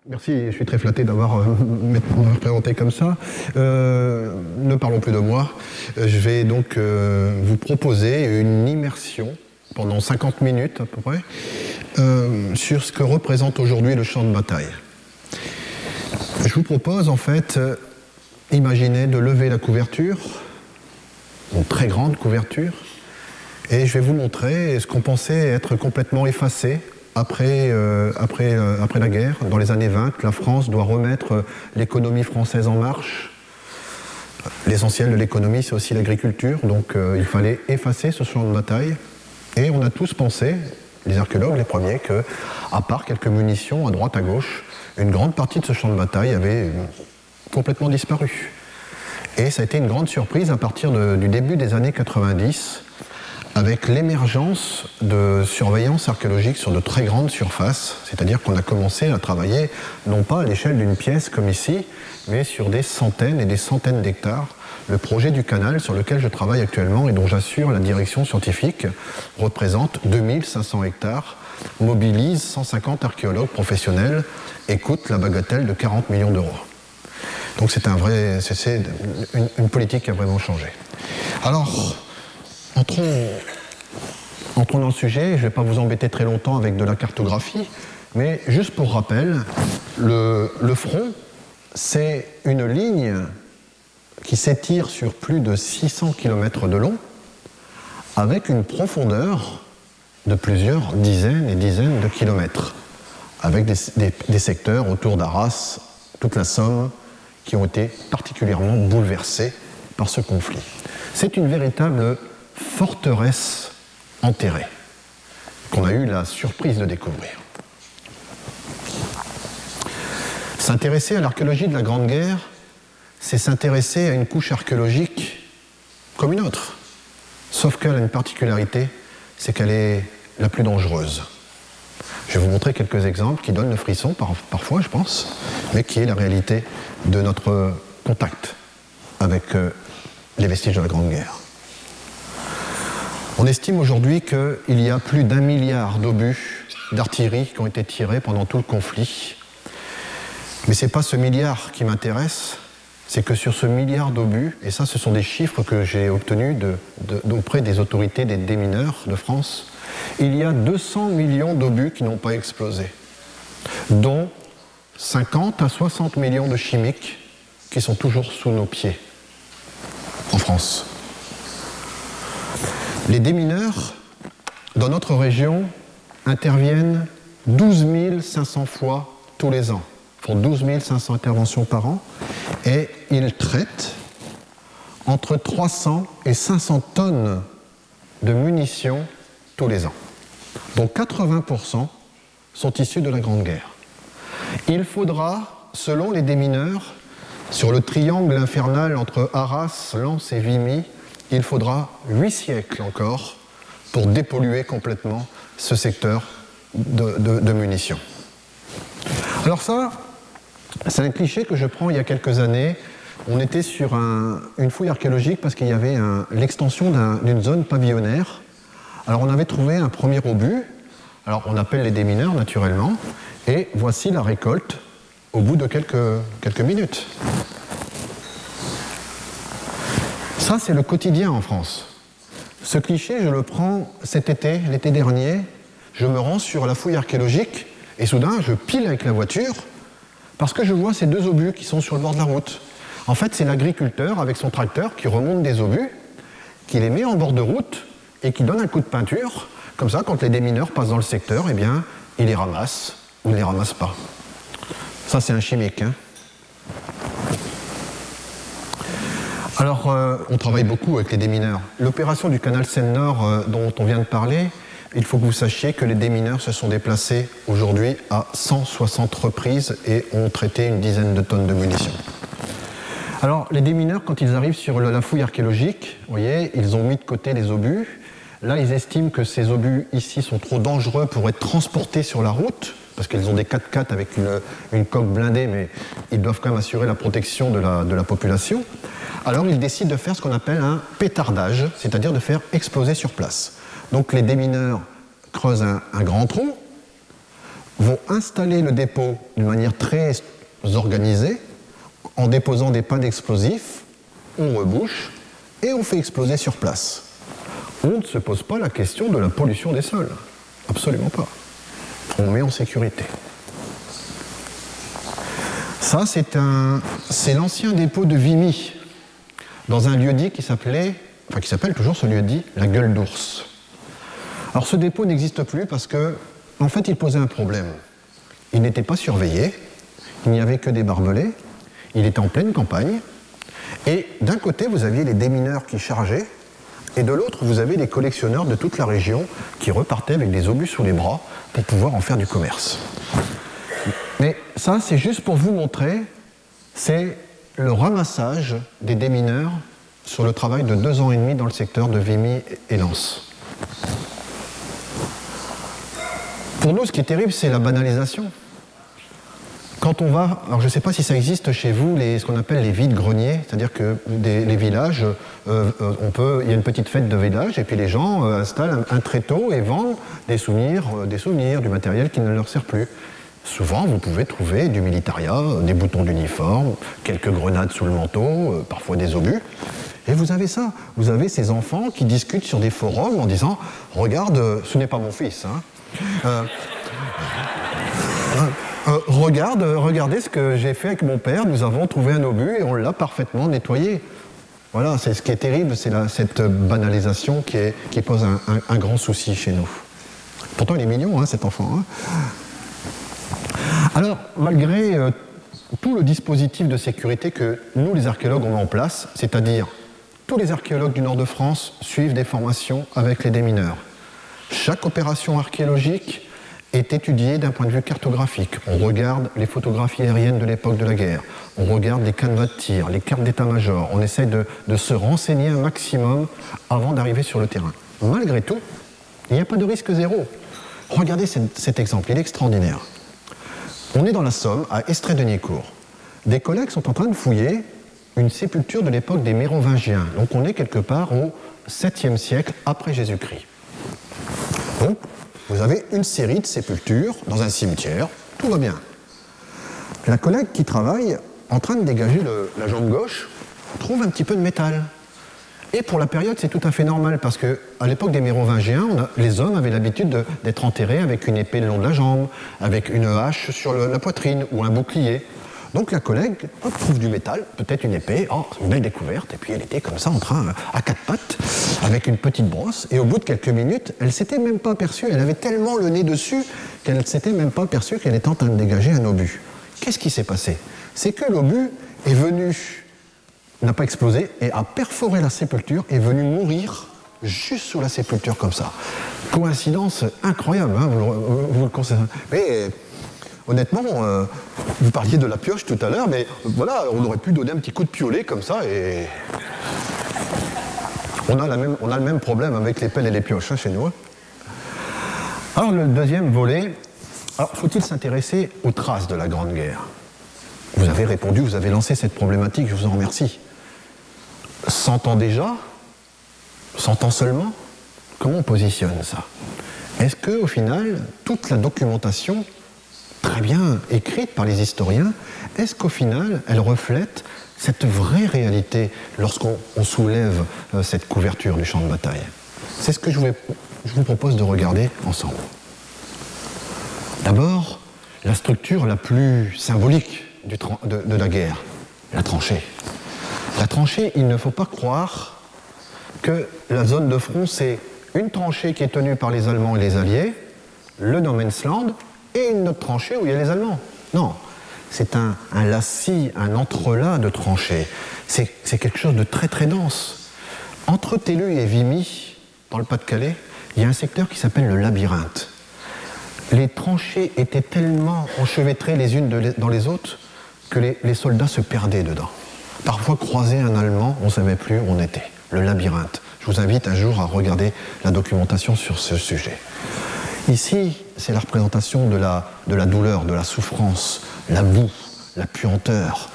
Merci, je suis très flatté d'avoir me présenté comme ça. Ne parlons plus de moi. Je vais donc vous proposer une immersion pendant 50 minutes à peu près sur ce que représente aujourd'hui le champ de bataille. Je vous propose en fait, imaginez de lever la couverture, une très grande couverture, et je vais vous montrer ce qu'on pensait être complètement effacé. Après la guerre, dans les années 20, la France doit remettre l'économie française en marche. L'essentiel de l'économie, c'est aussi l'agriculture, donc il fallait effacer ce champ de bataille. Et on a tous pensé, les archéologues les premiers, qu'à part quelques munitions à droite à gauche, une grande partie de ce champ de bataille avait complètement disparu. Et ça a été une grande surprise à partir du début des années 90, avec l'émergence de surveillance archéologique sur de très grandes surfaces, c'est-à-dire qu'on a commencé à travailler non pas à l'échelle d'une pièce comme ici, mais sur des centaines et des centaines d'hectares. Le projet du canal sur lequel je travaille actuellement et dont j'assure la direction scientifique représente 2500 hectares, mobilise 150 archéologues professionnels et coûte la bagatelle de 40 millions d'euros. Donc c'est une politique qui a vraiment changé. Alors, entrons dans le sujet. Je ne vais pas vous embêter très longtemps avec de la cartographie, mais juste pour rappel, le front, c'est une ligne qui s'étire sur plus de 600 km de long, avec une profondeur de plusieurs dizaines et dizaines de kilomètres, avec des secteurs autour d'Arras, toute la Somme, qui ont été particulièrement bouleversés par ce conflit. C'est une véritable forteresse enterrée qu'on a eu la surprise de découvrir. S'intéresser à l'archéologie de la Grande Guerre, c'est s'intéresser à une couche archéologique comme une autre, sauf qu'elle a une particularité, c'est qu'elle est la plus dangereuse. Je vais vous montrer quelques exemples qui donnent le frisson parfois, je pense, mais qui est la réalité de notre contact avec les vestiges de la Grande Guerre. On estime aujourd'hui qu'il y a plus d'1 milliard d'obus d'artillerie qui ont été tirés pendant tout le conflit. Mais ce n'est pas ce milliard qui m'intéresse, c'est que sur ce milliard d'obus, et ça ce sont des chiffres que j'ai obtenus auprès des autorités des démineurs de France, il y a 200 millions d'obus qui n'ont pas explosé, dont 50 à 60 millions de chimiques qui sont toujours sous nos pieds en France. Les démineurs, dans notre région, interviennent 12 500 fois tous les ans. Ils font 12 500 interventions par an et ils traitent entre 300 et 500 tonnes de munitions tous les ans. Donc 80% sont issus de la Grande Guerre. Il faudra, selon les démineurs, sur le triangle infernal entre Arras, Lens et Vimy, il faudra 8 siècles encore pour dépolluer complètement ce secteur de munitions. Alors ça, c'est un cliché que je prends il y a quelques années. On était sur une fouille archéologique parce qu'il y avait l'extension d'une zone pavillonnaire. Alors on avait trouvé un premier obus, alors on appelle les démineurs naturellement, et voici la récolte au bout de quelques minutes. Ça, c'est le quotidien en France. Ce cliché, je le prends cet été, l'été dernier. Je me rends sur la fouille archéologique et soudain, je pile avec la voiture parce que je vois ces deux obus qui sont sur le bord de la route. En fait, c'est l'agriculteur avec son tracteur qui remonte des obus, qui les met en bord de route et qui donne un coup de peinture. Comme ça, quand les démineurs passent dans le secteur, eh bien, ils les ramassent ou ne les ramassent pas. Ça, c'est un chimique, hein. Alors, on travaille beaucoup avec les démineurs. L'opération du canal Seine-Nord dont on vient de parler, il faut que vous sachiez que les démineurs se sont déplacés aujourd'hui à 160 reprises et ont traité une dizaine de tonnes de munitions. Alors, les démineurs, quand ils arrivent sur la fouille archéologique, vous voyez, ils ont mis de côté les obus. Là, ils estiment que ces obus ici sont trop dangereux pour être transportés sur la route, parce qu'ils ont des 4x4 avec une coque blindée, mais ils doivent quand même assurer la protection de la population. Alors ils décident de faire ce qu'on appelle un pétardage, c'est-à-dire de faire exploser sur place. Donc les démineurs creusent un grand trou, vont installer le dépôt d'une manière très organisée, en déposant des pains d'explosifs, on rebouche et on fait exploser sur place. On ne se pose pas la question de la pollution des sols. Absolument pas. On met en sécurité. Ça, c'est l'ancien dépôt de Vimy, dans un lieu-dit qui s'appelle toujours ce lieu-dit, la Gueule d'Ours. Alors ce dépôt n'existe plus parce que, en fait, il posait un problème. Il n'était pas surveillé, il n'y avait que des barbelés, il était en pleine campagne, et d'un côté, vous aviez les démineurs qui chargeaient, et de l'autre, vous avez les collectionneurs de toute la région qui repartaient avec des obus sous les bras pour pouvoir en faire du commerce. Mais ça, c'est juste pour vous montrer, c'est le ramassage des démineurs sur le travail de 2 ans et demi dans le secteur de Vimy et Lens. Pour nous, ce qui est terrible, c'est la banalisation. Quand on va, alors je ne sais pas si ça existe chez vous, ce qu'on appelle les vides-greniers, c'est-à-dire que les villages, il y a une petite fête de village, et puis les gens installent un tréteau et vendent des souvenirs, du matériel qui ne leur sert plus. Souvent, vous pouvez trouver du militaria, des boutons d'uniforme, quelques grenades sous le manteau, parfois des obus. Et vous avez ça. Vous avez ces enfants qui discutent sur des forums en disant « Regarde, ce n'est pas mon fils. Hein. Regardez ce que j'ai fait avec mon père. Nous avons trouvé un obus et on l'a parfaitement nettoyé. » Voilà, c'est ce qui est terrible, c'est cette banalisation qui pose un grand souci chez nous. Pourtant, il est mignon, hein, cet enfant. Hein. Alors, malgré tout le dispositif de sécurité que nous, les archéologues, on met en place, c'est-à-dire tous les archéologues du nord de France suivent des formations avec les démineurs. Chaque opération archéologique est étudiée d'un point de vue cartographique. On regarde les photographies aériennes de l'époque de la guerre, on regarde les canevas de tir, les cartes d'état-major, on essaie de se renseigner un maximum avant d'arriver sur le terrain. Malgré tout, il n'y a pas de risque zéro. Regardez cet exemple, il est extraordinaire. On est dans la Somme, à Estrée-de-Niécourt. Des collègues sont en train de fouiller une sépulture de l'époque des Mérovingiens. Donc on est quelque part au 7e siècle après Jésus-Christ. Donc vous avez une série de sépultures dans un cimetière, tout va bien. La collègue qui travaille, en train de dégager la jambe gauche, trouve un petit peu de métal. Et pour la période, c'est tout à fait normal, parce qu'à l'époque des Mérovingiens, les hommes avaient l'habitude d'être enterrés avec une épée le long de la jambe, avec une hache sur la poitrine ou un bouclier. Donc la collègue trouve du métal, peut-être une épée, une belle découverte, et puis elle était comme ça en train, à 4 pattes, avec une petite brosse, et au bout de quelques minutes, elle ne s'était même pas aperçue, elle avait tellement le nez dessus qu'elle ne s'était même pas aperçue qu'elle était en train de dégager un obus. Qu'est-ce qui s'est passé? C'est que l'obus est venu, n'a pas explosé, et a perforé la sépulture, est venu mourir juste sous la sépulture comme ça. Coïncidence incroyable, hein, vous le constatez. Mais honnêtement, vous parliez de la pioche tout à l'heure, mais voilà, on aurait pu donner un petit coup de piolet comme ça, et on a le même problème avec les pelles et les pioches hein, chez nous. Alors le deuxième volet, faut-il s'intéresser aux traces de la Grande Guerre? Vous avez répondu, vous avez lancé cette problématique, je vous en remercie. 100 ans déjà? 100 ans seulement? Comment on positionne ça? Est-ce qu'au final, toute la documentation, très bien écrite par les historiens, est-ce qu'au final, elle reflète cette vraie réalité lorsqu'on soulève cette couverture du champ de bataille? C'est ce que je vous propose de regarder ensemble. D'abord, la structure la plus symbolique de la guerre, la tranchée. La tranchée, il ne faut pas croire que la zone de front, c'est une tranchée qui est tenue par les Allemands et les Alliés, le no man's land, et une autre tranchée où il y a les Allemands. Non, c'est un lacis, un entrelac de tranchées. C'est quelque chose de très très dense. Entre Tellu et Vimy, dans le Pas-de-Calais, il y a un secteur qui s'appelle le labyrinthe. Les tranchées étaient tellement enchevêtrées les unes dans les autres que les soldats se perdaient dedans. Parfois, croiser un Allemand, on ne savait plus où on était. Le labyrinthe. Je vous invite un jour à regarder la documentation sur ce sujet. Ici, c'est la représentation de la douleur, de la souffrance, la boue, la puanteur,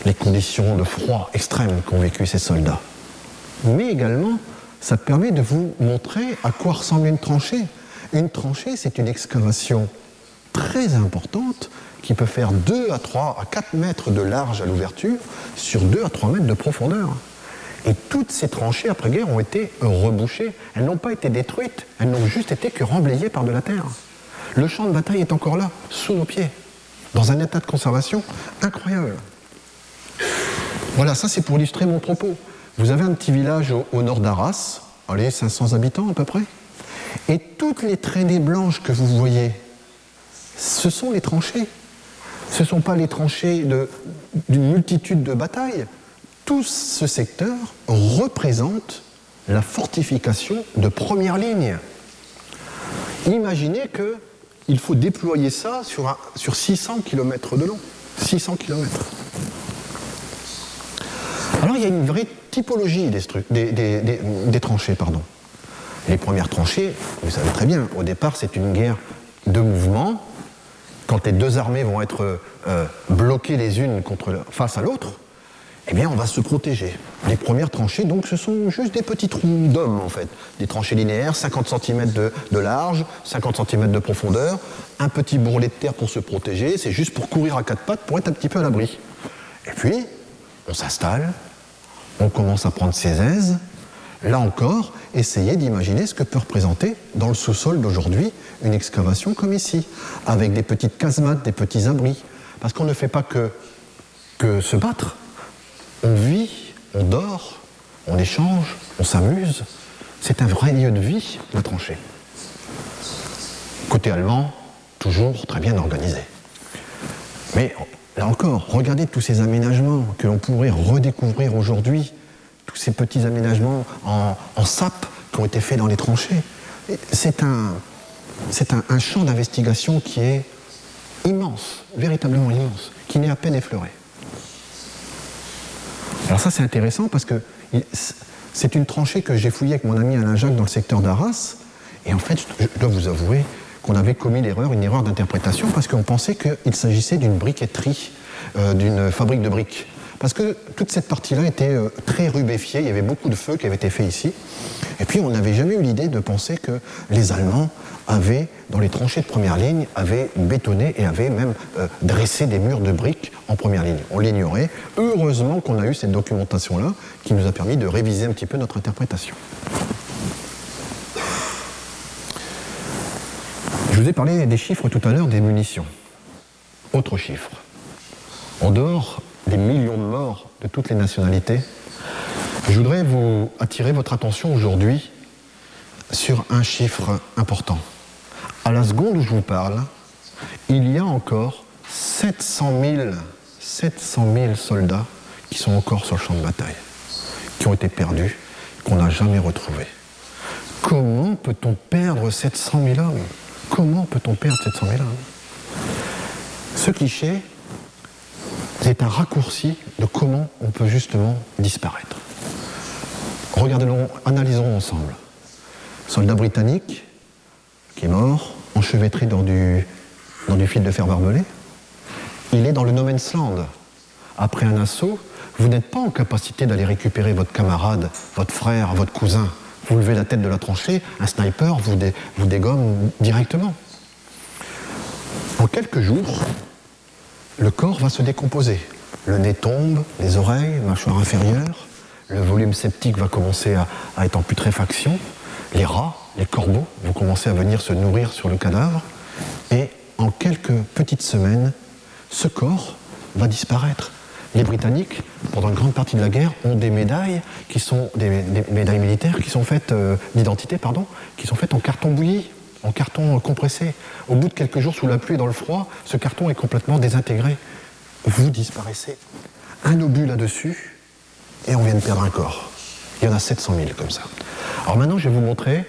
les conditions de froid extrêmes qu'ont vécu ces soldats. Mais également, ça permet de vous montrer à quoi ressemble une tranchée. Une tranchée, c'est une excavation très importante qui peut faire 2 à 3 à 4 mètres de large à l'ouverture sur 2 à 3 mètres de profondeur. Et toutes ces tranchées après-guerre ont été rebouchées. Elles n'ont pas été détruites, elles n'ont juste été que remblayées par de la terre. Le champ de bataille est encore là, sous nos pieds, dans un état de conservation incroyable. Voilà, ça c'est pour illustrer mon propos. Vous avez un petit village au nord d'Arras, allez, 500 habitants à peu près, et toutes les traînées blanches que vous voyez, ce sont les tranchées. Ce ne sont pas les tranchées d'une multitude de batailles. Tout ce secteur représente la fortification de première ligne. Imaginez qu'il faut déployer ça sur 600 km de long. 600 km. Alors il y a une vraie typologie des tranchées. Pardon. Les premières tranchées, vous savez très bien, au départ c'est une guerre de mouvement. Quand les deux armées vont être bloquées les unes face à l'autre, eh bien on va se protéger. Les premières tranchées, donc, ce sont juste des petits trous d'hommes, en fait. Des tranchées linéaires, 50 cm de large, 50 cm de profondeur, un petit bourrelet de terre pour se protéger, c'est juste pour courir à quatre pattes, pour être un petit peu à l'abri. Et puis, on s'installe, on commence à prendre ses aises. Là encore, essayez d'imaginer ce que peut représenter dans le sous-sol d'aujourd'hui une excavation comme ici, avec des petites casemates, des petits abris. Parce qu'on ne fait pas que se battre. On vit, on dort, on échange, on s'amuse. C'est un vrai lieu de vie, la tranchée. Côté allemand, toujours très bien organisé. Mais là encore, regardez tous ces aménagements que l'on pourrait redécouvrir aujourd'hui, tous ces petits aménagements en sape qui ont été faits dans les tranchées. C'est un champ d'investigation qui est immense, véritablement immense, qui n'est à peine effleuré. Alors ça c'est intéressant parce que c'est une tranchée que j'ai fouillée avec mon ami Alain Jacques dans le secteur d'Arras, et en fait je dois vous avouer qu'on avait commis une erreur d'interprétation parce qu'on pensait qu'il s'agissait d'une briqueterie, d'une fabrique de briques. Parce que toute cette partie-là était très rubéfiée, il y avait beaucoup de feux qui avaient été faits ici. Et puis on n'avait jamais eu l'idée de penser que les Allemands avaient, dans les tranchées de première ligne, avaient bétonné et avaient même dressé des murs de briques en première ligne. On l'ignorait. Heureusement qu'on a eu cette documentation-là qui nous a permis de réviser un petit peu notre interprétation. Je vous ai parlé des chiffres tout à l'heure des munitions. Autre chiffre. En dehors des millions de morts de toutes les nationalités, je voudrais vous attirer votre attention aujourd'hui sur un chiffre important. À la seconde où je vous parle, il y a encore 700 000 soldats qui sont encore sur le champ de bataille, qui ont été perdus, qu'on n'a jamais retrouvés. Comment peut-on perdre 700 000 hommes ? Comment peut-on perdre 700 000 hommes ? Ce cliché est un raccourci de comment on peut justement disparaître. Regardons, analysons ensemble. Soldat britannique qui est mort, enchevêtré dans du fil de fer barbelé. Il est dans le no man's land. Après un assaut, vous n'êtes pas en capacité d'aller récupérer votre camarade, votre frère, votre cousin. Vous levez la tête de la tranchée, un sniper vous dégomme directement. En quelques jours, le corps va se décomposer. Le nez tombe, les oreilles, mâchoire inférieure, le volume septique va commencer à être en putréfaction, les rats, les corbeaux vont commencer à venir se nourrir sur le cadavre, et en quelques petites semaines, ce corps va disparaître. Les Britanniques, pendant une grande partie de la guerre, ont des médailles qui sont des médailles militaires qui sont faites d'identité, pardon, qui sont faites en carton bouilli, en carton compressé. Au bout de quelques jours, sous la pluie et dans le froid, ce carton est complètement désintégré. Vous disparaissez. Un obus là-dessus, et on vient de perdre un corps. Il y en a 700 000 comme ça. Alors maintenant, je vais vous montrer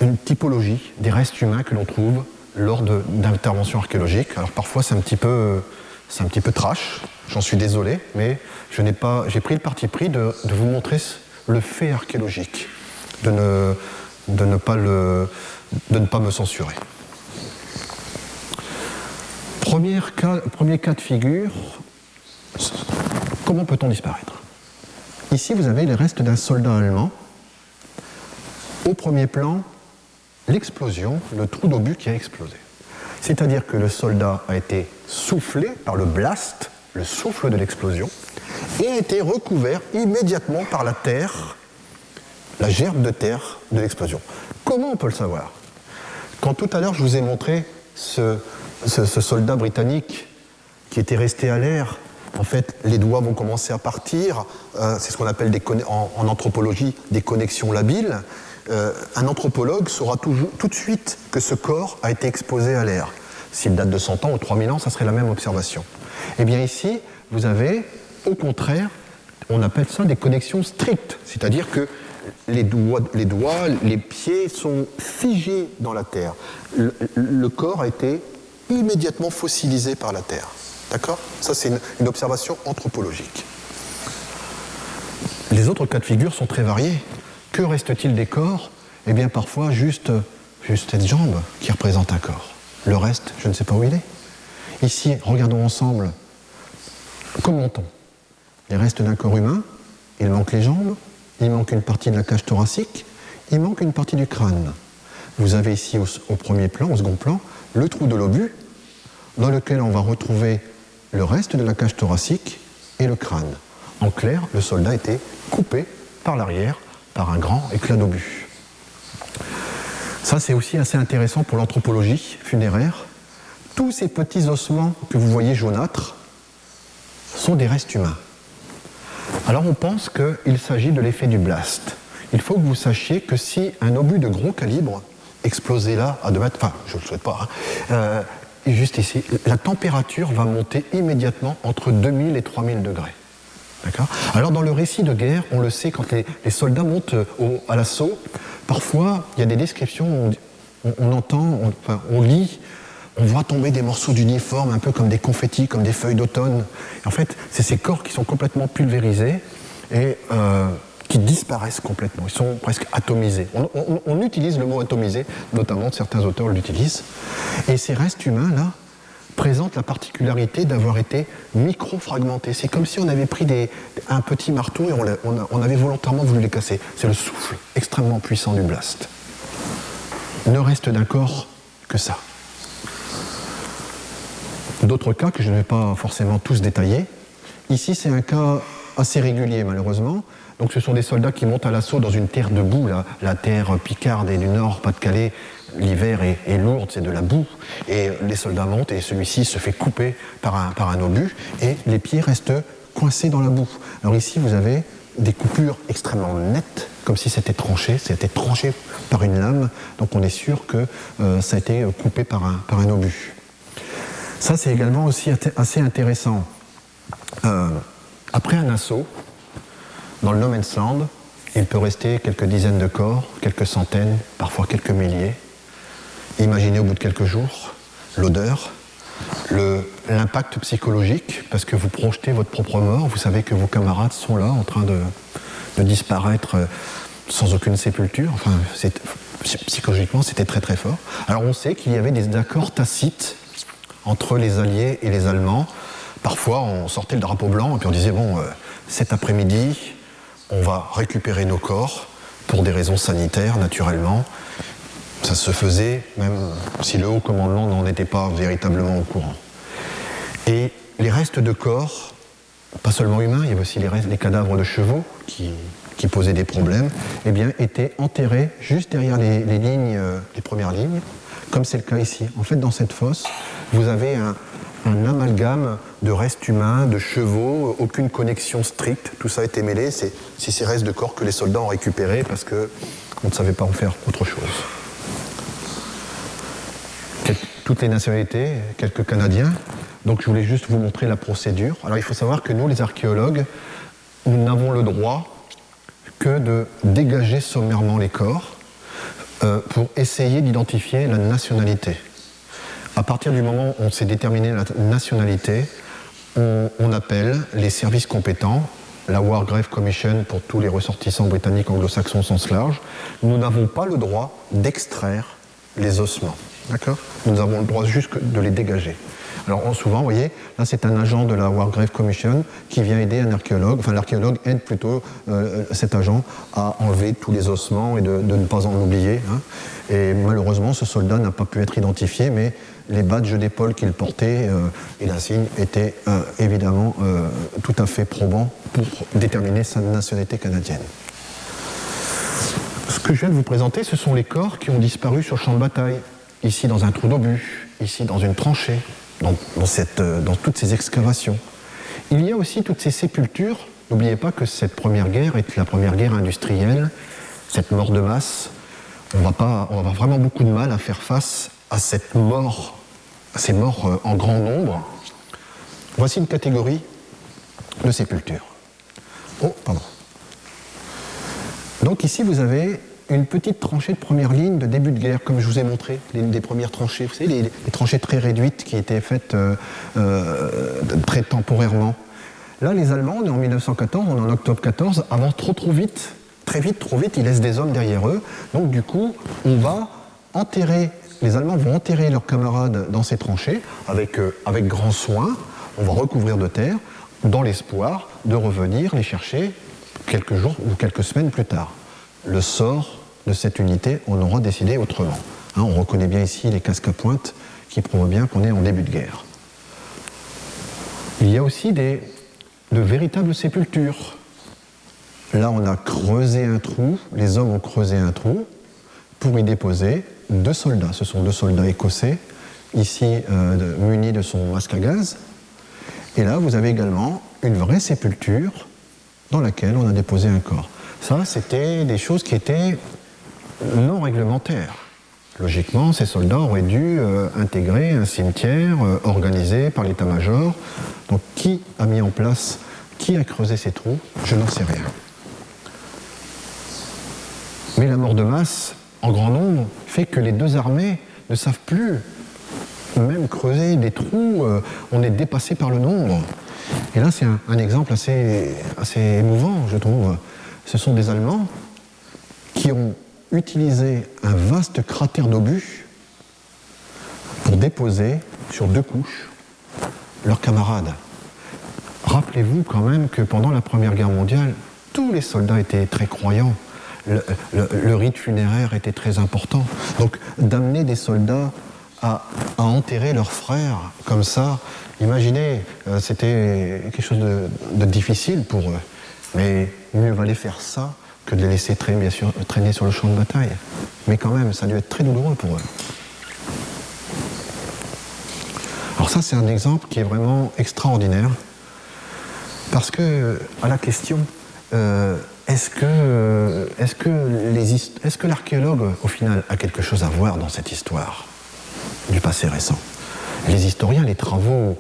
une typologie des restes humains que l'on trouve lors d'interventions archéologiques. Alors parfois, c'est un petit peu trash, j'en suis désolé, mais j'ai pris le parti pris de vous montrer le fait archéologique, de ne pas me censurer. Premier cas de figure, comment peut-on disparaître ? Ici, vous avez les restes d'un soldat allemand. Au premier plan, l'explosion, le trou d'obus qui a explosé. C'est-à-dire que le soldat a été soufflé par le blast, le souffle de l'explosion, et a été recouvert immédiatement par la terre, la gerbe de terre de l'explosion. Comment on peut le savoir? Quand tout à l'heure je vous ai montré ce soldat britannique qui était resté à l'air, en fait les doigts vont commencer à partir, c'est ce qu'on appelle en anthropologie des connexions labiles. Un anthropologue saura tout de suite que ce corps a été exposé à l'air. S'il date de 100 ans ou 3000 ans, ça serait la même observation. Eh bien ici, vous avez, au contraire, on appelle ça des connexions strictes, c'est-à-dire que les doigts, les pieds sont figés dans la terre. Le corps a été immédiatement fossilisé par la terre. D'accord? Ça, c'est une observation anthropologique. Les autres cas de figure sont très variés. Que reste-t-il des corps? Eh bien, parfois, juste cette jambe qui représente un corps. Le reste, je ne sais pas où il est. Ici, regardons ensemble. Commentons. Les restes d'un corps humain, il manque les jambes, il manque une partie de la cage thoracique, il manque une partie du crâne. Vous avez ici, au premier plan, au second plan, le trou de l'obus, dans lequel on va retrouver le reste de la cage thoracique et le crâne. En clair, le soldat a été coupé par l'arrière par un grand éclat d'obus. Ça, c'est aussi assez intéressant pour l'anthropologie funéraire. Tous ces petits ossements que vous voyez jaunâtres sont des restes humains. Alors on pense qu'il s'agit de l'effet du blast. Il faut que vous sachiez que si un obus de gros calibre explosait là à 2 mètres, enfin je ne le souhaite pas, juste ici, la température va monter immédiatement entre 2000 et 3000 degrés. D'accord ? Alors dans le récit de guerre, on le sait, quand les soldats montent à l'assaut, parfois il y a des descriptions, on entend, on lit, on voit tomber des morceaux d'uniforme un peu comme des confettis, comme des feuilles d'automne. En fait, c'est ces corps qui sont complètement pulvérisés et qui disparaissent complètement. Ils sont presque atomisés. On utilise le mot atomisé, notamment certains auteurs l'utilisent. Et ces restes humains-là présentent la particularité d'avoir été micro-fragmentés. C'est comme si on avait pris un petit marteau et on avait volontairement voulu les casser. C'est le souffle extrêmement puissant du blast. Ne reste d'un corps que ça. D'autres cas que je ne vais pas forcément tous détailler. Ici, c'est un cas assez régulier, malheureusement. Donc, ce sont des soldats qui montent à l'assaut dans une terre de boue, la terre picarde et du Nord, Pas-de-Calais. L'hiver est lourde, c'est de la boue. Et les soldats montent et celui-ci se fait couper par un obus et les pieds restent coincés dans la boue. Alors ici, vous avez des coupures extrêmement nettes, comme si c'était tranché par une lame. Donc, on est sûr que ça a été coupé par un obus. Ça, c'est également aussi assez intéressant. Après un assaut, dans le no man's land, il peut rester quelques dizaines de corps, quelques centaines, parfois quelques milliers. Imaginez au bout de quelques jours l'odeur, l'impact psychologique, parce que vous projetez votre propre mort, vous savez que vos camarades sont là en train de disparaître sans aucune sépulture. Enfin, psychologiquement, c'était très très fort. Alors on sait qu'il y avait des accords tacites entre les Alliés et les Allemands. Parfois, on sortait le drapeau blanc et puis on disait, bon, cet après-midi, on va récupérer nos corps pour des raisons sanitaires, naturellement. Ça se faisait, même si le haut commandement n'en était pas véritablement au courant. Et les restes de corps, pas seulement humains, il y avait aussi les cadavres de chevaux qui posaient des problèmes, eh bien, étaient enterrés juste derrière les premières lignes, comme c'est le cas ici. En fait, dans cette fosse, vous avez un amalgame de restes humains, de chevaux, aucune connexion stricte, tout ça a été mêlé, c'est ces restes de corps que les soldats ont récupérés parce qu'on ne savait pas en faire autre chose. Toutes les nationalités, quelques Canadiens, donc je voulais juste vous montrer la procédure. Alors il faut savoir que nous, les archéologues, nous n'avons le droit que de dégager sommairement les corps pour essayer d'identifier la nationalité. À partir du moment où on s'est déterminé la nationalité, on appelle les services compétents, la War Grave Commission pour tous les ressortissants britanniques anglo-saxons au sens large. Nous n'avons pas le droit d'extraire les ossements. D'accord ? Nous avons le droit juste de les dégager. Alors souvent, vous voyez, là c'est un agent de la War Grave Commission qui vient aider un archéologue, enfin l'archéologue aide plutôt cet agent à enlever tous les ossements et de ne pas en oublier. Hein. Et malheureusement, ce soldat n'a pas pu être identifié, mais les badges d'épaule qu'ils portaient et l'insigne étaient évidemment tout à fait probants pour déterminer sa nationalité canadienne. Ce que je viens de vous présenter, ce sont les corps qui ont disparu sur le champ de bataille. Ici dans un trou d'obus, ici dans une tranchée, dans toutes ces excavations. Il y a aussi toutes ces sépultures. N'oubliez pas que cette première guerre est la première guerre industrielle, cette mort de masse. On va avoir vraiment beaucoup de mal à faire face à cette mort, à ces morts en grand nombre. Voici une catégorie de sépultures. Oh, pardon. Donc ici, vous avez une petite tranchée de première ligne de début de guerre, comme je vous ai montré, l'une des premières tranchées, vous savez, les tranchées très réduites qui étaient faites très temporairement. Là, les Allemands, on est en 1914, on est en octobre 14, avant trop vite, trop vite, ils laissent des hommes derrière eux. Donc du coup, les Allemands vont enterrer leurs camarades dans ces tranchées, avec grand soin, on va recouvrir de terre, dans l'espoir de revenir les chercher quelques jours ou quelques semaines plus tard. Le sort de cette unité, on aura décidé autrement. On reconnaît bien ici les casques à pointe qui prouvent bien qu'on est en début de guerre. Il y a aussi de véritables sépultures. Là, on a creusé un trou, les hommes ont creusé un trou pour y déposer 2 soldats. Ce sont 2 soldats écossais, ici munis de son masque à gaz. Et là, vous avez également une vraie sépulture dans laquelle on a déposé un corps. Ça, c'était des choses qui étaient non réglementaires. Logiquement, ces soldats auraient dû intégrer un cimetière organisé par l'état-major. Donc, qui a mis en place, qui a creusé ces trous, je n'en sais rien. Mais la mort de masse, en grand nombre, fait que les 2 armées ne savent plus même creuser des trous. On est dépassé par le nombre. Et là, c'est un exemple assez émouvant, je trouve. Ce sont des Allemands qui ont utilisé un vaste cratère d'obus pour déposer sur 2 couches leurs camarades. Rappelez-vous quand même que pendant la Première Guerre mondiale, tous les soldats étaient très croyants. Le rite funéraire était très important. Donc d'amener des soldats à enterrer leurs frères comme ça, imaginez, c'était quelque chose de difficile pour eux. Mais mieux valait faire ça que de les laisser traîner sur le champ de bataille. Mais quand même, ça a dû être très douloureux pour eux. Alors ça, c'est un exemple qui est vraiment extraordinaire, parce que, à la question, est-ce que l'archéologue, au final, a quelque chose à voir dans cette histoire du passé récent? Les historiens, les travaux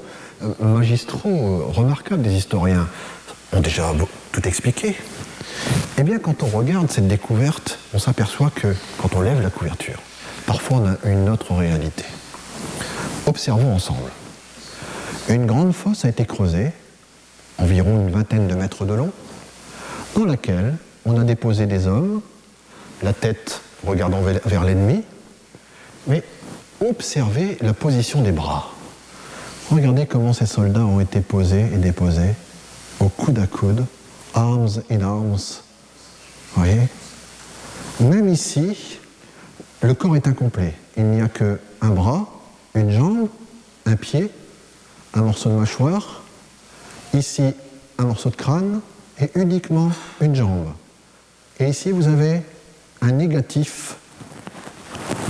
magistraux, remarquables des historiens, ont déjà tout expliqué. Eh bien, quand on regarde cette découverte, on s'aperçoit que, quand on lève la couverture, parfois on a une autre réalité. Observons ensemble. Une grande fosse a été creusée, environ une vingtaine de mètres de long, dans laquelle on a déposé des hommes, la tête regardant vers l'ennemi, mais observez la position des bras. Regardez comment ces soldats ont été posés et déposés au coude à coude, arms in arms. Vous voyez? Même ici, le corps est incomplet. Il n'y a qu'un bras, une jambe, un pied, un morceau de mâchoire, ici un morceau de crâne et uniquement une jambe. Et ici, vous avez un négatif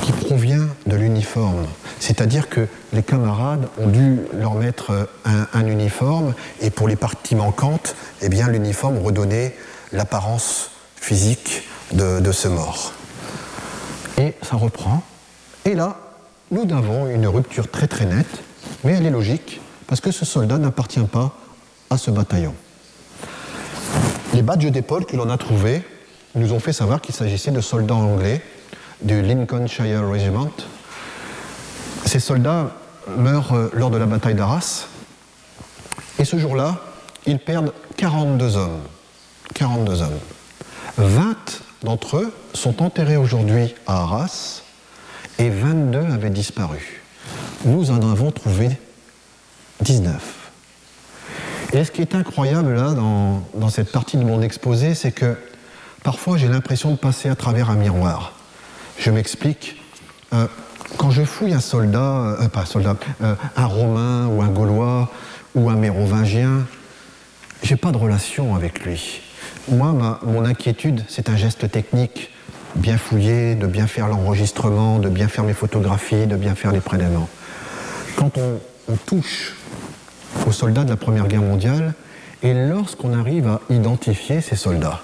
qui provient de l'uniforme. C'est-à-dire que les camarades ont dû leur mettre un uniforme et pour les parties manquantes, eh bien, l'uniforme redonnait l'apparence physique de ce mort. Et ça reprend. Et là, nous avons une rupture très très nette, mais elle est logique, parce que ce soldat n'appartient pas à ce bataillon. Les badges d'épaule que l'on a trouvés nous ont fait savoir qu'il s'agissait de soldats anglais du Lincolnshire Regiment. Ces soldats meurent lors de la bataille d'Arras, et ce jour-là, ils perdent 42 hommes. 42 hommes. 20 d'entre eux sont enterrés aujourd'hui à Arras, et 22 avaient disparu. Nous en avons trouvé 19. Et ce qui est incroyable là, dans cette partie de mon exposé, c'est que parfois j'ai l'impression de passer à travers un miroir. Je m'explique. quand je fouille un soldat, un Romain ou un Gaulois ou un Mérovingien, j'ai pas de relation avec lui. Moi, mon inquiétude, c'est un geste technique, bien fouiller, de bien faire l'enregistrement, de bien faire mes photographies, de bien faire les prélèvements. Quand on touche aux soldats de la Première Guerre mondiale, et lorsqu'on arrive à identifier ces soldats,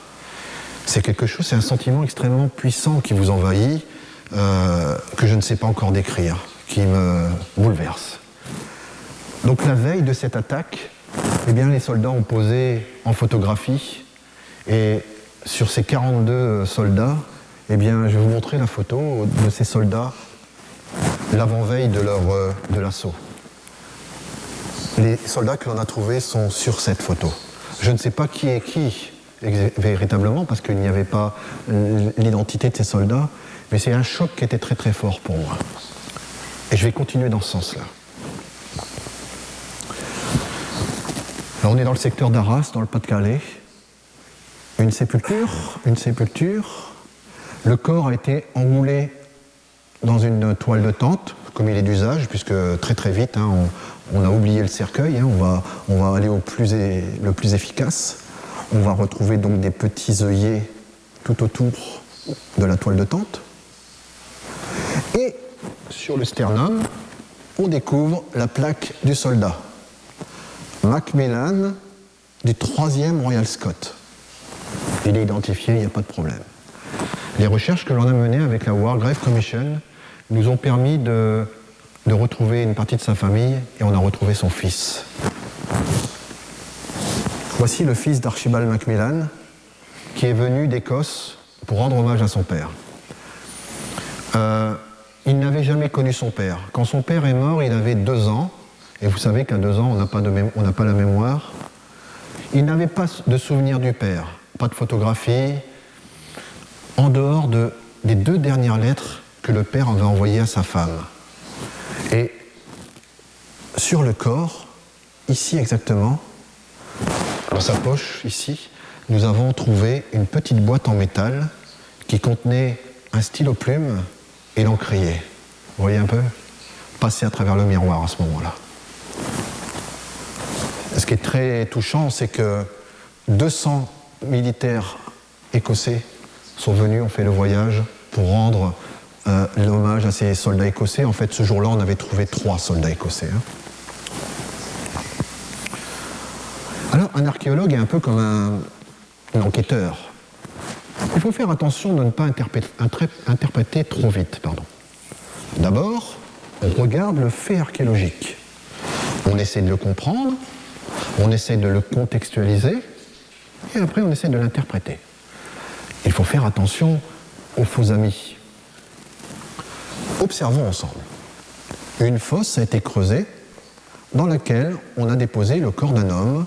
c'est quelque chose, c'est un sentiment extrêmement puissant qui vous envahit, que je ne sais pas encore décrire, qui me bouleverse. Donc la veille de cette attaque, eh bien, les soldats ont posé en photographie, et sur ces 42 soldats, eh bien, je vais vous montrer la photo de ces soldats l'avant-veille de l'assaut. Les soldats que l'on a trouvés sont sur cette photo. Je ne sais pas qui est qui véritablement, parce qu'il n'y avait pas l'identité de ces soldats, mais c'est un choc qui était très très fort pour moi. Et je vais continuer dans ce sens-là. Alors on est dans le secteur d'Arras, dans le Pas-de-Calais. Une sépulture. Le corps a été enroulé dans une toile de tente, comme il est d'usage, puisque très très vite, on a oublié le cercueil, on va aller le plus efficace. On va retrouver donc des petits œillets tout autour de la toile de tente. Et sur le sternum, on découvre la plaque du soldat. Macmillan du 3e Royal Scott. Il est identifié, il n'y a pas de problème. Les recherches que l'on a menées avec la War Grave Commission nous ont permis de retrouver une partie de sa famille, et on a retrouvé son fils. Voici le fils d'Archibald Macmillan, qui est venu d'Écosse pour rendre hommage à son père. Il n'avait jamais connu son père. Quand son père est mort, il avait 2 ans, et vous savez qu'à 2 ans, on n'a pas la mémoire. Il n'avait pas de souvenir du père, pas de photographie, en dehors des 2 dernières lettres que le père avait envoyées à sa femme. Et sur le corps, ici exactement, dans sa poche, ici, nous avons trouvé une petite boîte en métal qui contenait un stylo plume et l'encrier. Vous voyez un peu? Passé à travers le miroir à ce moment-là. Ce qui est très touchant, c'est que 200 militaires écossais sont venus, ont fait le voyage pour rendre l'hommage à ces soldats écossais. En fait, ce jour-là, on avait trouvé 3 soldats écossais. Alors, un archéologue est un peu comme un enquêteur. Il faut faire attention de ne pas interpréter trop vite. D'abord, on regarde le fait archéologique. On essaie de le comprendre, on essaie de le contextualiser, et après on essaie de l'interpréter. Il faut faire attention aux faux amis. Observons ensemble. Une fosse a été creusée dans laquelle on a déposé le corps d'un homme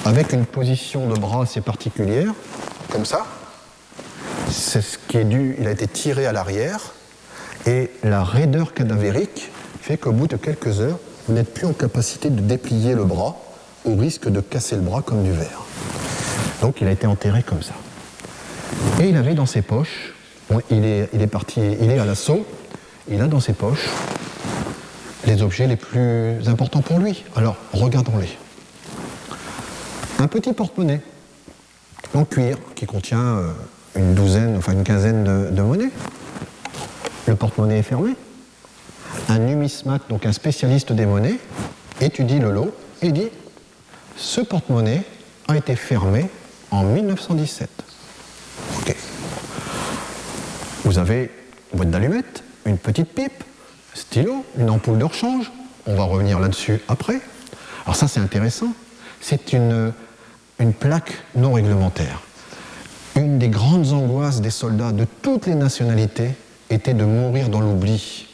avec une position de bras assez particulière, comme ça. C'est ce qui est dû, il a été tiré à l'arrière, et la raideur cadavérique fait qu'au bout de quelques heures, vous n'êtes plus en capacité de déplier le bras au risque de casser le bras comme du verre. Donc il a été enterré comme ça. Et il avait dans ses poches, il est à l'assaut, il a dans ses poches les objets les plus importants pour lui. Alors regardons-les. Un petit porte-monnaie en cuir qui contient une quinzaine de monnaies. Le porte-monnaie est fermé. Un numismate, donc un spécialiste des monnaies, étudie le lot et dit « Ce porte-monnaie a été fermé en 1917. » Ok. Vous avez une boîte d'allumettes, une petite pipe, un stylo, une ampoule de rechange. On va revenir là-dessus après. Alors ça, c'est intéressant. C'est une plaque non réglementaire. Une des grandes angoisses des soldats de toutes les nationalités était de mourir dans l'oubli.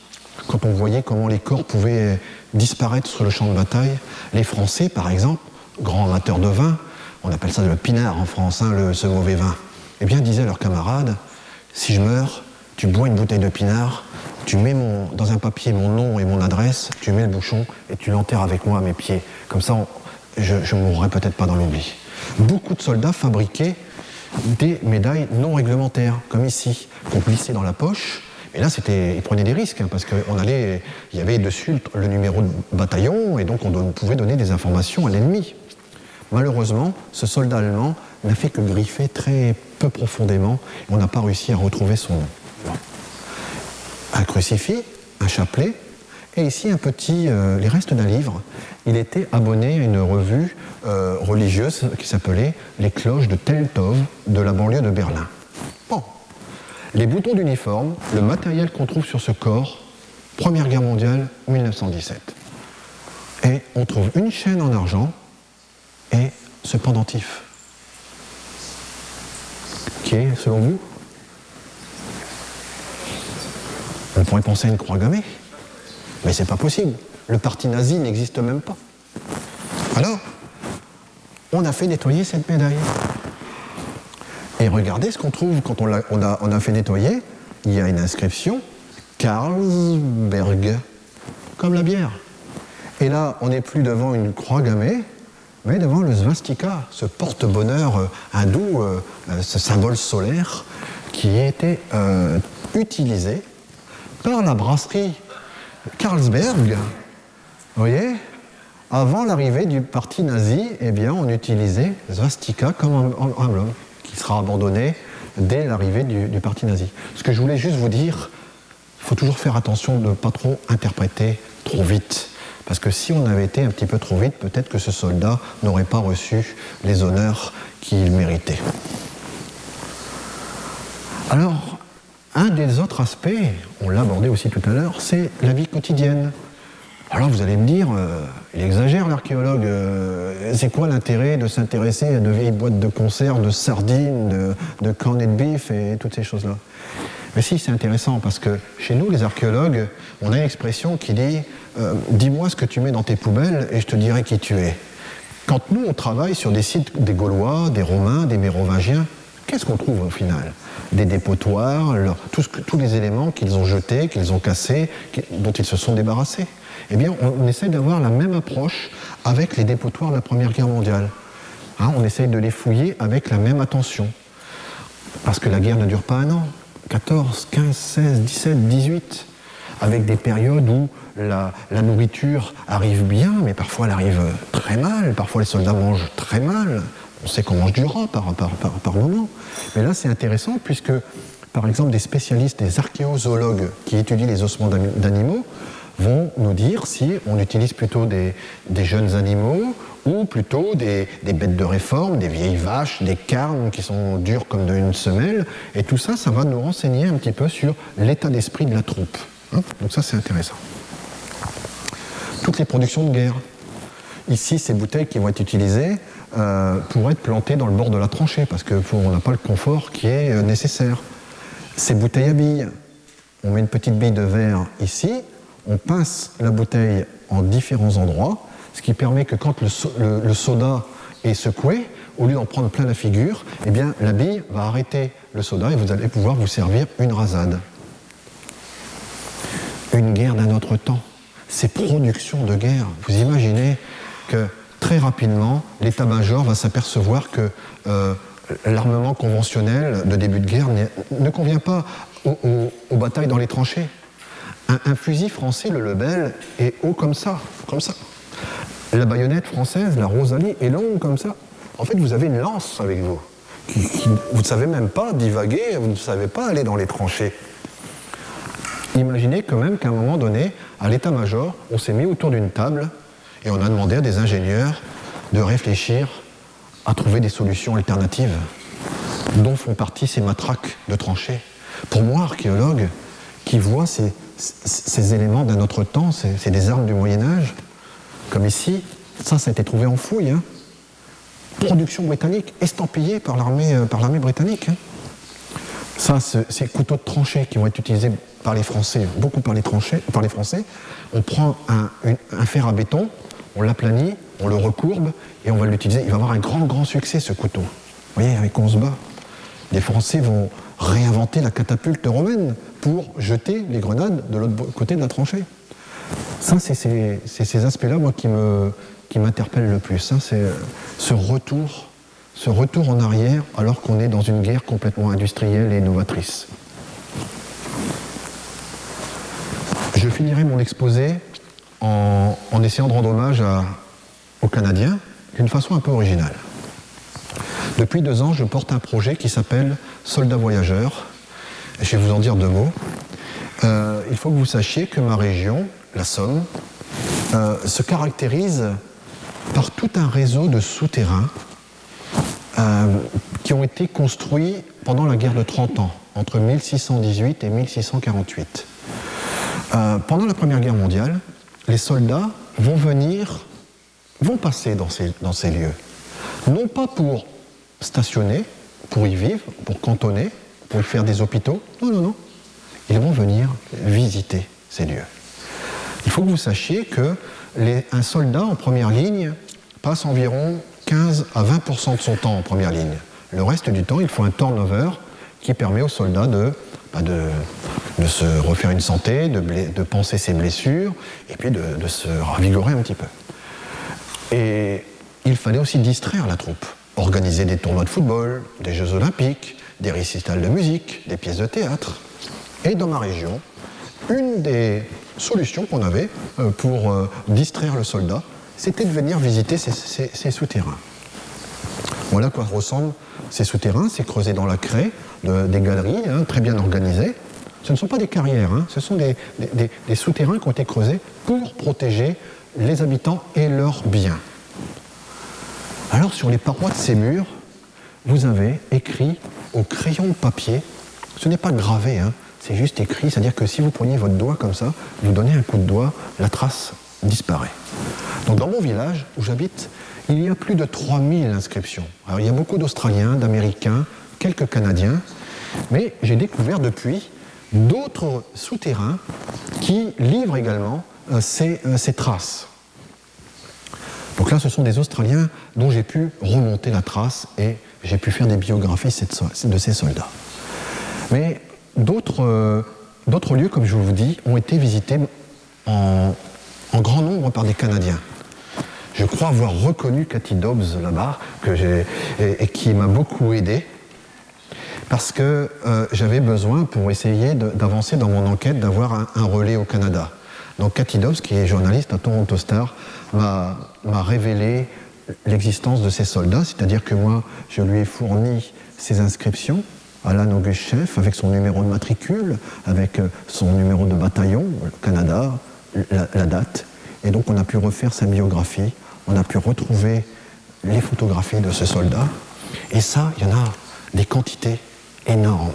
Quand on voyait comment les corps pouvaient disparaître sur le champ de bataille, les Français, par exemple, grands amateurs de vin, on appelle ça le pinard en France, ce mauvais vin, eh bien, disaient à leurs camarades, si je meurs, tu bois une bouteille de pinard, tu mets dans un papier mon nom et mon adresse, tu mets le bouchon et tu l'enterres avec moi à mes pieds. Comme ça, je ne mourrai peut-être pas dans l'oubli. Beaucoup de soldats fabriquaient des médailles non réglementaires, comme ici, qu'on glissait dans la poche, Mais là, ils prenaient des risques, hein, parce qu'il y avait dessus le numéro de bataillon, et donc on pouvait donner des informations à l'ennemi. Malheureusement, ce soldat allemand n'a fait que griffer très peu profondément, et on n'a pas réussi à retrouver son nom. Bon. Un crucifix, un chapelet, et ici les restes d'un livre. Il était abonné à une revue religieuse qui s'appelait Les Cloches de Teltow de la banlieue de Berlin. Bon. Les boutons d'uniforme, le matériel qu'on trouve sur ce corps, Première Guerre mondiale, 1917. Et on trouve une chaîne en argent et ce pendentif. Qui est, selon vous? On pourrait penser à une croix gammée. Mais c'est pas possible. Le parti nazi n'existe même pas. Alors, on a fait nettoyer cette médaille. Et regardez ce qu'on trouve quand on a fait nettoyer. Il y a une inscription Carlsberg, comme la bière. Et là, on n'est plus devant une croix gammée, mais devant le svastika, ce porte-bonheur hindou, ce symbole solaire qui a été utilisé par la brasserie Carlsberg. Vous voyez, avant l'arrivée du parti nazi, eh bien, on utilisait svastika comme emblème, qui sera abandonné dès l'arrivée du parti nazi. Ce que je voulais juste vous dire, il faut toujours faire attention de ne pas trop interpréter trop vite. Parce que si on avait été un petit peu trop vite, peut-être que ce soldat n'aurait pas reçu les honneurs qu'il méritait. Alors, un des autres aspects, on l'a abordé aussi tout à l'heure, c'est la vie quotidienne. Alors vous allez me dire, il exagère l'archéologue, c'est quoi l'intérêt de s'intéresser à de vieilles boîtes de conserve, de sardines, de corned beef et toutes ces choses-là? Mais si, c'est intéressant parce que chez nous, les archéologues, on a une expression qui dit dis-moi ce que tu mets dans tes poubelles et je te dirai qui tu es. Quand nous, on travaille sur des sites des Gaulois, des Romains, des Mérovingiens, qu'est-ce qu'on trouve au final? Des dépotoirs, tous les éléments qu'ils ont jetés, qu'ils ont cassés, dont ils se sont débarrassés. Eh bien, on essaie d'avoir la même approche avec les dépotoirs de la Première Guerre mondiale. Hein, on essaye de les fouiller avec la même attention. Parce que la guerre ne dure pas un an. 14, 15, 16, 17, 18. Avec des périodes où la nourriture arrive bien, mais parfois elle arrive très mal. Parfois les soldats mangent très mal. On sait qu'on mange du rat par moment. Mais là, c'est intéressant puisque, par exemple, des spécialistes, des archéozoologues qui étudient les ossements d'animaux vont nous dire si on utilise plutôt des jeunes animaux ou plutôt des bêtes de réforme, des vieilles vaches, des carnes qui sont dures comme une semelle. Et tout ça, ça va nous renseigner un petit peu sur l'état d'esprit de la troupe. Hein, donc ça, c'est intéressant. Toutes les productions de guerre. Ici, ces bouteilles qui vont être utilisées pour être plantées dans le bord de la tranchée, parce qu'on n'a pas le confort qui est nécessaire. Ces bouteilles à billes, on met une petite bille de verre ici, on pince la bouteille en différents endroits, ce qui permet que quand le soda est secoué, au lieu d'en prendre plein la figure, eh bien, la bille va arrêter le soda et vous allez pouvoir vous servir une rasade. Une guerre d'un autre temps, ces productions de guerre, vous imaginez que très rapidement, l'état-major va s'apercevoir que l'armement conventionnel de début de guerre ne convient pas aux batailles dans les tranchées. Un fusil français, le Lebel, est haut comme ça, comme ça. La baïonnette française, la Rosalie, est longue comme ça. En fait, vous avez une lance avec vous. Vous ne savez même pas divaguer, vous ne savez pas aller dans les tranchées. Imaginez quand même qu'à un moment donné, à l'état-major, on s'est mis autour d'une table et on a demandé à des ingénieurs de réfléchir à trouver des solutions alternatives, dont font partie ces matraques de tranchées. Pour moi, archéologue, qui voit ces éléments d'un autre temps, c'est des armes du Moyen-Âge, comme ici, ça a été trouvé en fouille. Hein. Production britannique, estampillée par l'armée britannique. Hein. Ça, ces couteaux de tranchée qui vont être utilisés par les Français, beaucoup par les Français, on prend un fer à béton, on l'aplanit, on le recourbe et on va l'utiliser. Il va avoir un grand succès, ce couteau. Vous voyez, avec on se bat. Les Français vont réinventer la catapulte romaine pour jeter les grenades de l'autre côté de la tranchée. Ça, c'est ces aspects-là, moi, qui m'interpellent le plus. Hein. C'est ce retour en arrière alors qu'on est dans une guerre complètement industrielle et novatrice. finirai mon exposé en essayant de rendre hommage aux Canadiens d'une façon un peu originale. Depuis 2 ans, je porte un projet qui s'appelle Soldats Voyageurs. Je vais vous en dire 2 mots. Il faut que vous sachiez que ma région, la Somme, se caractérise par tout un réseau de souterrains qui ont été construits pendant la guerre de 30 ans, entre 1618 et 1648. Pendant la Première Guerre mondiale, les soldats vont passer dans ces lieux. Non pas pour stationner, pour y vivre, pour cantonner, pour y faire des hôpitaux. Non, non, non. Ils vont venir visiter ces lieux. Il faut que vous sachiez qu'un soldat en première ligne passe environ 15 à 20% de son temps en première ligne. Le reste du temps, il faut un turnover qui permet aux soldats de se refaire une santé, de panser ses blessures et puis de se ravigorer un petit peu. Et il fallait aussi distraire la troupe, organiser des tournois de football, des Jeux olympiques, des récitals de musique, des pièces de théâtre. Et dans ma région, une des solutions qu'on avait pour distraire le soldat, c'était de venir visiter ces souterrains. Voilà à quoi ressemblent ces souterrains, c'est creusé dans la craie, des galeries très bien organisées. Ce ne sont pas des carrières, ce sont des souterrains qui ont été creusés pour protéger les habitants et leurs biens. Alors sur les parois de ces murs, vous avez écrit au crayon de papier, ce n'est pas gravé, c'est juste écrit, c'est-à-dire que si vous preniez votre doigt comme ça, vous donnez un coup de doigt, la trace disparaît. Donc dans mon village où j'habite, il y a plus de 3000 inscriptions. Alors il y a beaucoup d'Australiens, d'Américains, quelques Canadiens, mais j'ai découvert depuis d'autres souterrains qui livrent également ces traces. Donc là, ce sont des Australiens dont j'ai pu remonter la trace et j'ai pu faire des biographies de ces soldats. Mais d'autres lieux, comme je vous dis, ont été visités en grand nombre par des Canadiens. Je crois avoir reconnu Cathy Dobbs là-bas, et qui m'a beaucoup aidé, parce que j'avais besoin, pour essayer d'avancer dans mon enquête, d'avoir un relais au Canada. Donc Cathy Dobbs, qui est journaliste à Toronto Star, m'a révélé l'existence de ces soldats, c'est-à-dire que moi, je lui ai fourni ces inscriptions, Alan Auguste Chef, avec son numéro de matricule, avec son numéro de bataillon, le Canada, la date, et donc on a pu refaire sa biographie, on a pu retrouver les photographies de ce soldat, et ça, il y en a des quantités énormes.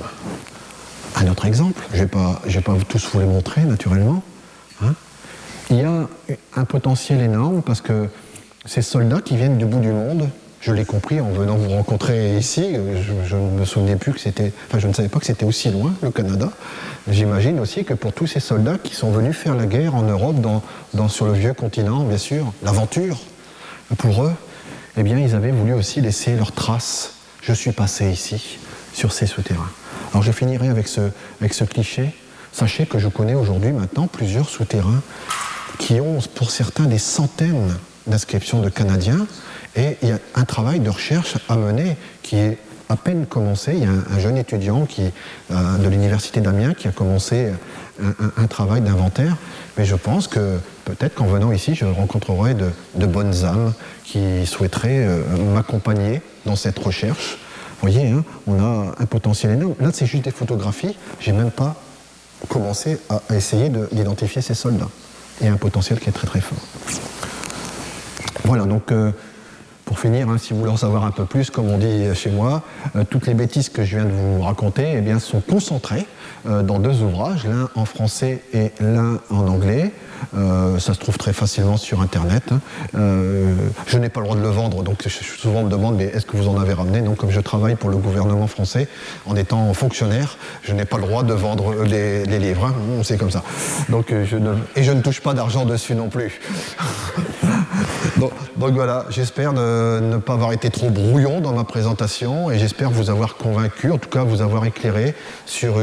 Un autre exemple, je vais pas tous vous les montrer, naturellement. Il y a un potentiel énorme parce que ces soldats qui viennent du bout du monde, je l'ai compris en venant vous rencontrer ici, je ne me souvenais plus que c'était, enfin je ne savais pas que c'était aussi loin, le Canada. J'imagine aussi que pour tous ces soldats qui sont venus faire la guerre en Europe, sur le vieux continent, bien sûr, l'aventure, pour eux, eh bien ils avaient voulu aussi laisser leurs traces. Je suis passé ici, sur ces souterrains. Alors je finirai avec ce cliché. Sachez que je connais aujourd'hui maintenant plusieurs souterrains qui ont pour certains des centaines d'inscriptions de Canadiens, et il y a un travail de recherche à mener qui est à peine commencé. Il y a un jeune étudiant de l'université d'Amiens qui a commencé un travail d'inventaire, mais je pense que peut-être qu'en venant ici, je rencontrerai de bonnes âmes qui souhaiteraient m'accompagner dans cette recherche. Vous voyez, on a un potentiel énorme. Là, c'est juste des photographies, j'ai même pas commencé à essayer d'identifier ces soldats. Il y a un potentiel qui est très très fort. Voilà, donc pour finir, si vous voulez en savoir un peu plus, comme on dit chez moi, toutes les bêtises que je viens de vous raconter sont concentrées dans 2 ouvrages, l'un en français et l'un en anglais. Ça se trouve très facilement sur Internet. Je n'ai pas le droit de le vendre, donc souvent on me demande mais est-ce que vous en avez ramené? Donc comme je travaille pour le gouvernement français, en étant fonctionnaire, je n'ai pas le droit de vendre les livres, c'est comme ça. Donc, je ne touche pas d'argent dessus non plus. Donc voilà, j'espère ne pas avoir été trop brouillon dans ma présentation et j'espère vous avoir convaincu, en tout cas vous avoir éclairé sur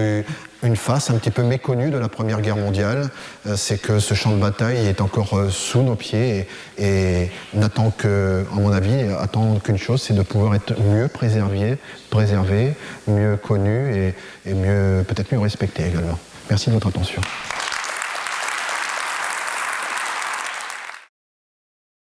une face un petit peu méconnue de la Première Guerre mondiale. C'est que ce champ de bataille est encore sous nos pieds et n'attend que, à mon avis, attend qu'une chose, c'est de pouvoir être mieux préservé, mieux connu et peut-être mieux respecté également. Merci de votre attention.